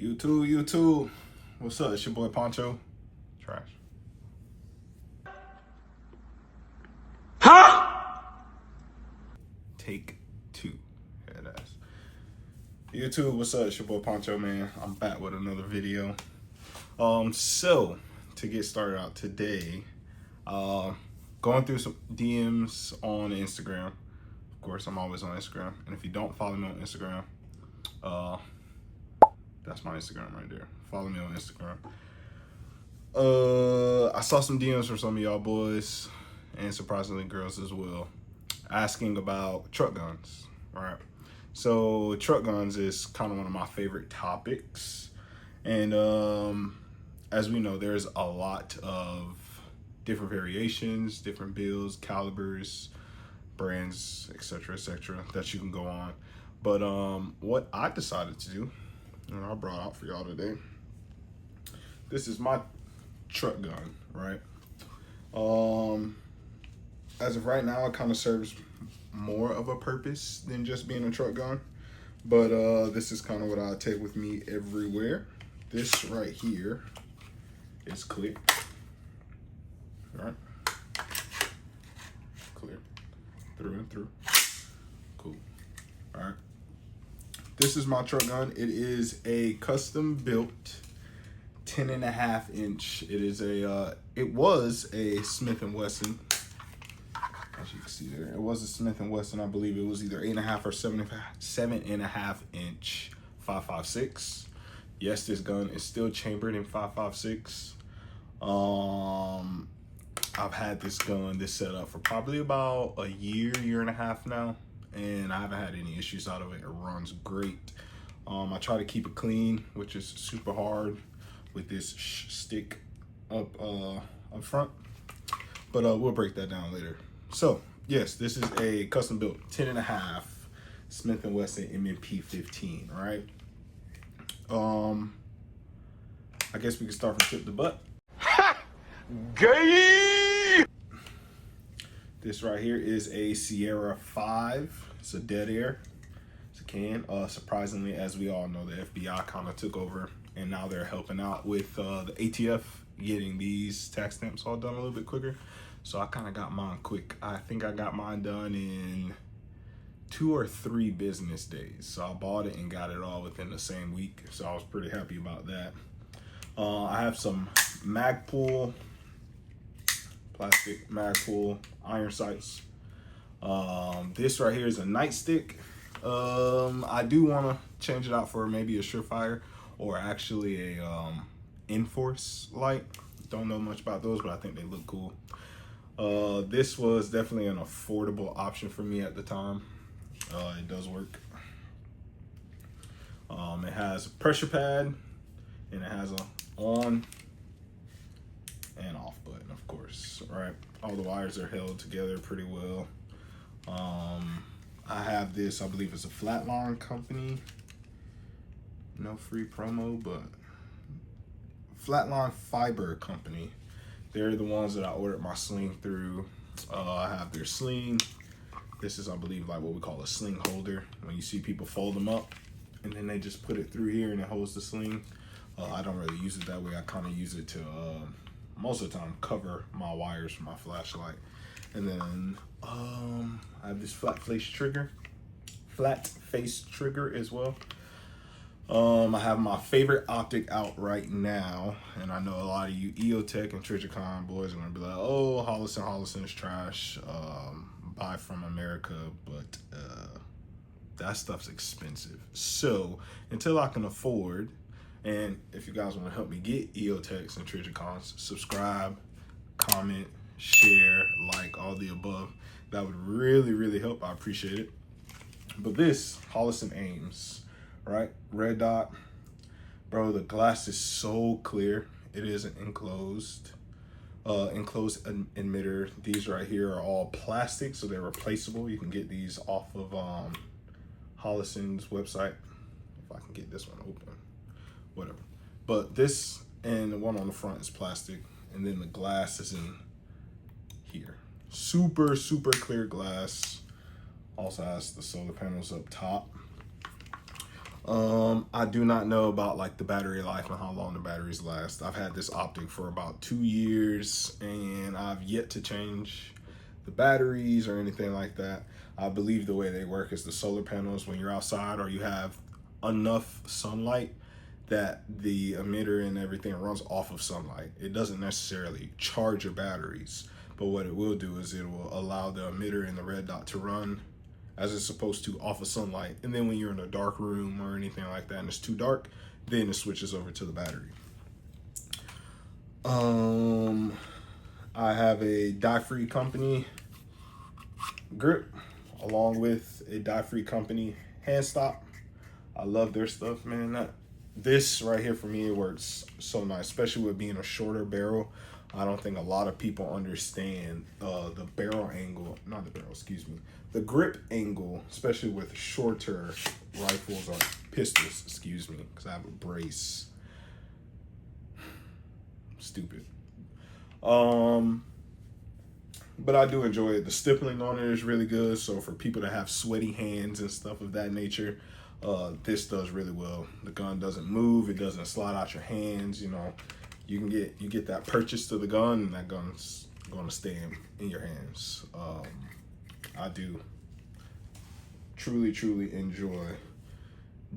YouTube. What's up? It's your boy Poncho. Trash. Huh? Take two. Head ass. YouTube, what's up? It's your boy Poncho, man. I'm back with another video. So to get started out today, going through some DMs on Instagram. Of course, I'm always on Instagram. And if you don't follow me on Instagram, that's my Instagram right there. Follow me on Instagram. I saw some DMs from some of y'all boys, and surprisingly girls as well, asking about truck guns, right? So truck guns is kind of one of my favorite topics. And as we know, there's a lot of different variations, different builds, calibers, brands, etc., that you can go on. But what I decided to do, and I brought out for y'all today, this is my truck gun, right? As of right now, it kind of serves more of a purpose than just being a truck gun, but this is kind of what I take with me everywhere. This right here is clear, right? Clear through and through. Cool. All right, this is my truck gun. It is a custom built 10.5 inch. It is a it was a Smith & Wesson. As you can see there, it was a Smith & Wesson. I believe it was either 8.5 or 7.5 inch 5.56. Yes, this gun is still chambered in 5.56. I've had this setup for probably about a year and a half now, and I haven't had any issues out of it. It runs great. I try to keep it clean, which is super hard with this stick up front, but we'll break that down later. So yes, this is a custom built 10.5 Smith & Wesson MMP 15, right? I guess we can start from tip to butt. Gay! This right here is a Sierra 5. It's a dead air. It's a can. Surprisingly, as we all know, the FBI kind of took over, and now they're helping out with the ATF getting these tax stamps all done a little bit quicker. So I kind of got mine quick. I think I got mine done in 2 or 3 business days. So I bought it and got it all within the same week. So I was pretty happy about that. I have some Magpul, plastic Magpul iron sights. This right here is a nightstick. I do want to change it out for maybe a Surefire or actually a Enforce light. Don't know much about those, but I think they look cool. This was definitely an affordable option for me at the time. It does work. It has a pressure pad, and it has a on and off button, of course, right? All the wires are held together pretty well. I have this, I believe it's a Flatline company. No free promo, but Flatline Fiber Company. They're the ones that I ordered my sling through. I have their sling. This is, I believe, like what we call a sling holder. When you see people fold them up and then they just put it through here and it holds the sling. I don't really use it that way. I kind of use it to, most of the time, cover my wires for my flashlight. And then I have this flat face trigger as well. I have my favorite optic out right now, and I know a lot of you EOTech and Trijicon boys are gonna be like, "Oh, Hollison is trash. Buy from America," but that stuff's expensive. So until I can afford, and if you guys want to help me get EOTechs and Trijicons, subscribe, comment, share, like, all the above. That would really help. I appreciate it. But this Hollison Ames, right? Red dot. Bro, the glass is so clear. It is an enclosed emitter. These right here are all plastic, so they're replaceable. You can get these off of Hollison's website. If I can get this one open, whatever. But this and the one on the front is plastic, and then the glass is in here. Super clear glass. Also has the solar panels up top. I do not know about like the battery life and how long the batteries last. I've had this optic for about 2 years and I've yet to change the batteries or anything like that. I believe the way they work is the solar panels, when you're outside or you have enough sunlight, that the emitter and everything runs off of sunlight. It doesn't necessarily charge your batteries, but what it will do is it will allow the emitter and the red dot to run as it's supposed to off of sunlight. And then when you're in a dark room or anything like that and it's too dark, then it switches over to the battery. I have a dye-free company grip along with a dye-free company hand stop. I love their stuff, man. This right here for me, it works so nice, especially with being a shorter barrel. I don't think a lot of people understand the barrel angle, not the barrel, excuse me, the grip angle, especially with shorter rifles or pistols, excuse me, because I have a brace. Stupid. But I do enjoy it. The stippling on it is really good. So for people that have sweaty hands and stuff of that nature, this does really well. The gun doesn't move. It doesn't slide out your hands. You know, you get that purchase to the gun, and that gun's going to stay in your hands. I do truly enjoy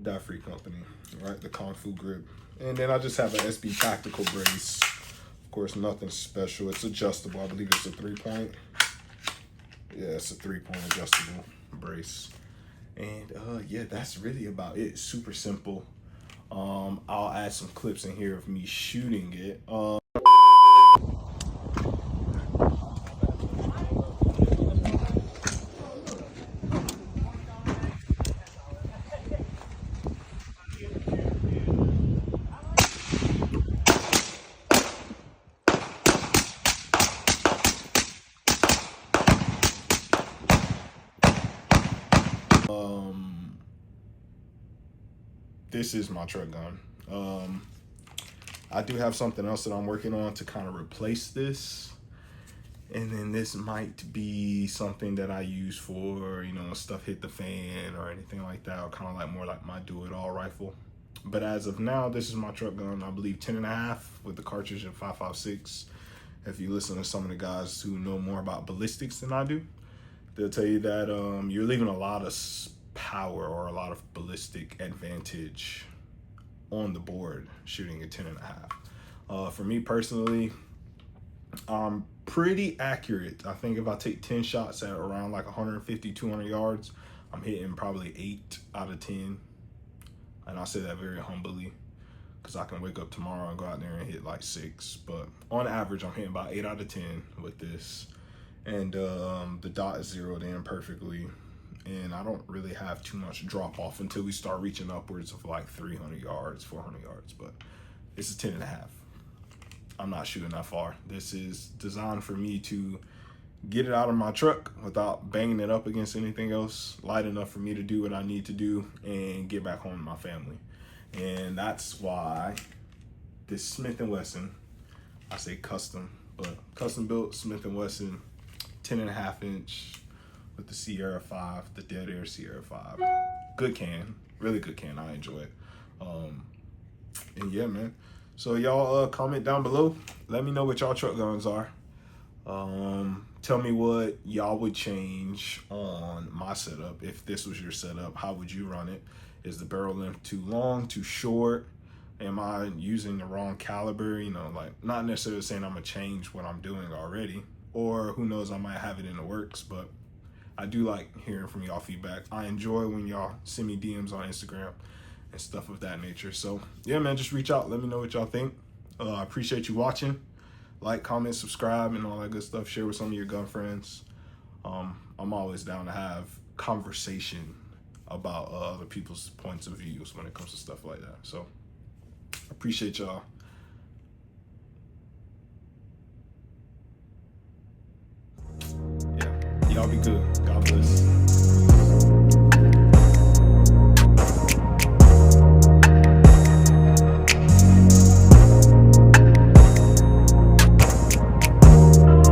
dye-free company, right? The Kung Fu grip. And then I just have an SB tactical brace. Of course, nothing special. It's adjustable. I believe it's a 3-point. Yeah, it's a 3-point adjustable brace. And yeah, that's really about it. Super simple. I'll add some clips in here of me shooting it. This is my truck gun. I do have something else that I'm working on to kind of replace this. And then this might be something that I use for, you know, stuff hit the fan or anything like that, or kind of like more like my do-it-all rifle. But as of now, this is my truck gun. I believe 10.5 with the cartridge of 5.56. If you listen to some of the guys who know more about ballistics than I do, they'll tell you that you're leaving a lot of power or a lot of ballistic advantage on the board shooting a 10.5. For me personally, I'm pretty accurate. I think if I take 10 shots at around like 150, 200 yards, I'm hitting probably 8 out of 10. And I say that very humbly because I can wake up tomorrow and go out there and hit like 6. But on average, I'm hitting about 8 out of 10 with this. And the dot is zeroed in perfectly. And I don't really have too much drop off until we start reaching upwards of like 300 yards, 400 yards. But this is 10.5. I'm not shooting that far. This is designed for me to get it out of my truck without banging it up against anything else, light enough for me to do what I need to do and get back home to my family. And that's why this Smith & Wesson, I say custom, but custom built Smith & Wesson 10.5 inch with the Sierra 5, the Dead Air Sierra 5. Good can, really good can, I enjoy it. And yeah, man. So y'all comment down below. Let me know what y'all truck guns are. Tell me what y'all would change on my setup. If this was your setup, how would you run it? Is the barrel length too long, too short? Am I using the wrong caliber? You know, like not necessarily saying I'm gonna change what I'm doing already, or who knows, I might have it in the works, but I do like hearing from y'all feedback. I enjoy when y'all send me DMs on Instagram and stuff of that nature. So yeah, man, just reach out. Let me know what y'all think. I appreciate you watching. Like, comment, subscribe, and all that good stuff. Share with some of your gun friends. I'm always down to have conversation about other people's points of views when it comes to stuff like that. So appreciate y'all. Yeah, y'all be good. God bless.